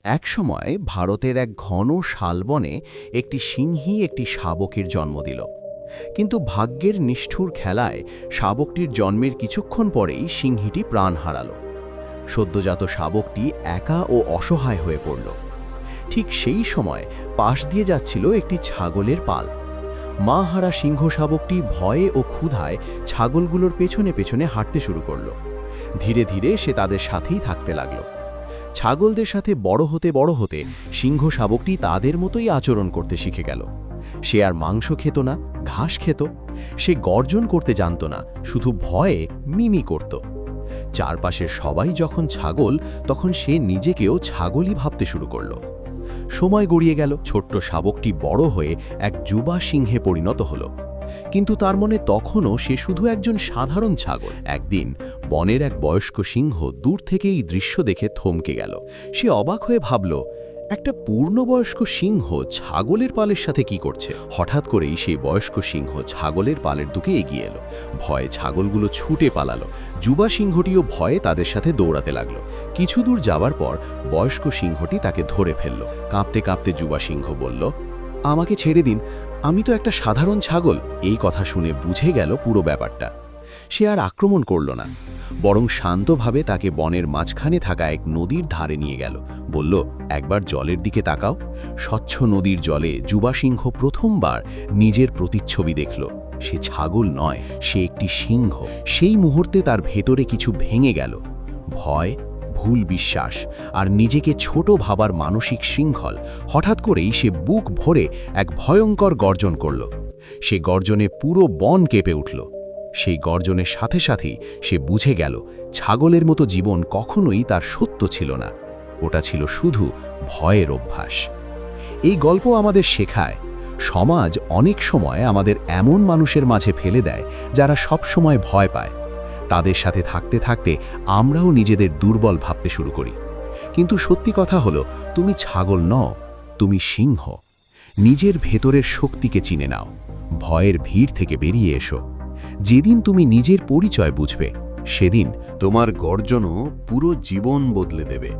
একসময় ভারতের এক ঘন শালবনে একটি সিংহী একটি শাবকের জন্ম দিল। কিন্তু ভাগ্যের নিষ্ঠুর খেলায় শাবকটির জন্মের কিছুক্ষণ পরেই সিংহীটি প্রাণ হারাল। সদ্যজাত শাবকটি একা ও অসহায় হয়ে পড়ল। ঠিক সেই সময় পাশ দিয়ে যাচ্ছিল একটি ছাগলের পাল। মা হারা সিংহ শাবকটি ভয়ে ও ক্ষুধায় ছাগলগুলোর পেছনে পেছনে হাঁটতে শুরু করল। ধীরে ধীরে সে তাদের সাথেই থাকতে লাগল। ছাগলদের সাথে বড় হতে সিংহ শাবকটি তাদের মতোই আচরণ করতে শিখে গেল। সে আর মাংস খেত না, ঘাস খেত। সে গর্জন করতে জানত না, শুধু ভয়ে মিমি করত। চারপাশের সবাই যখন ছাগল, তখন সে নিজেকেও ছাগলই ভাবতে শুরু করল। সময় গড়িয়ে গেল, ছোট্ট শাবকটি বড় হয়ে এক যুবা সিংহে পরিণত হল। কিন্তু তার মনে তখনও সে শুধু একজন সাধারণ ছাগল। একদিন বনের এক বয়স্ক সিংহ দূর থেকে এই দৃশ্য দেখে থমকে গেল। সে অবাক হয়ে ভাবল, একটা পূর্ণবয়স্ক সিংহ ছাগলের পালের সাথে কি করছে। হঠাৎ করেই সেই বয়স্ক সিংহ ছাগলের পালের দিকে এগিয়ে এলো। ভয়ে ছাগলগুলো ছুটে পালালো। যুবা সিংহটিও ভয়ে তাদের সাথে দৌড়াতে লাগলো। কিছু দূর যাওয়ার পর বয়স্ক সিংহটি তাকে ধরে ফেলল। কাঁপতে কাঁপতে যুবা সিংহ বলল, আমাকে ছেড়ে দিন, আমি তো একটা সাধারণ ছাগল। এই কথা শুনে বুঝে গেল পুরো ব্যাপারটা। সে আর আক্রমণ করল না, বরং শান্তভাবে তাকে বনের মাঝখানে থাকা এক নদীর ধারে নিয়ে গেল। বলল, একবার জলের দিকে তাকাও। স্বচ্ছ নদীর জলে যুবা সিংহ প্রথমবার নিজের প্রতিচ্ছবি দেখল। সে ছাগল নয়, সে একটি সিংহ। সেই মুহূর্তে তার ভেতরে কিছু ভেঙে গেল। ভয়, ভুল বিশ্বাস আর নিজেকে ছোট ভাবার মানসিক শৃঙ্খল। হঠাৎ করেই সে বুক ভরে এক ভয়ঙ্কর গর্জন করল। সে গর্জনে পুরো বন কেঁপে উঠল। সেই গর্জনের সাথে সাথেই সে বুঝে গেল, ছাগলের মতো জীবন কখনোই তার সত্য ছিল না। ওটা ছিল শুধু ভয়ের অভ্যাস। এই গল্প আমাদের শেখায়, সমাজ অনেক সময় আমাদের এমন মানুষের মাঝে ফেলে দেয় যারা সব সময় ভয় পায়। তাদের সাথে থাকতে থাকতে আমরাও নিজেদের দুর্বল ভাবতে শুরু করি। কিন্তু সত্যি কথা হলো, তুমি ছাগল নও, তুমি সিংহ। নিজের ভেতরের শক্তিকে চিনে নাও, ভয়ের ভিড় থেকে বেরিয়ে এসো। যেদিন তুমি নিজের পরিচয় বুঝবে, সেদিন তোমার গর্জনও পুরো জীবন বদলে দেবে।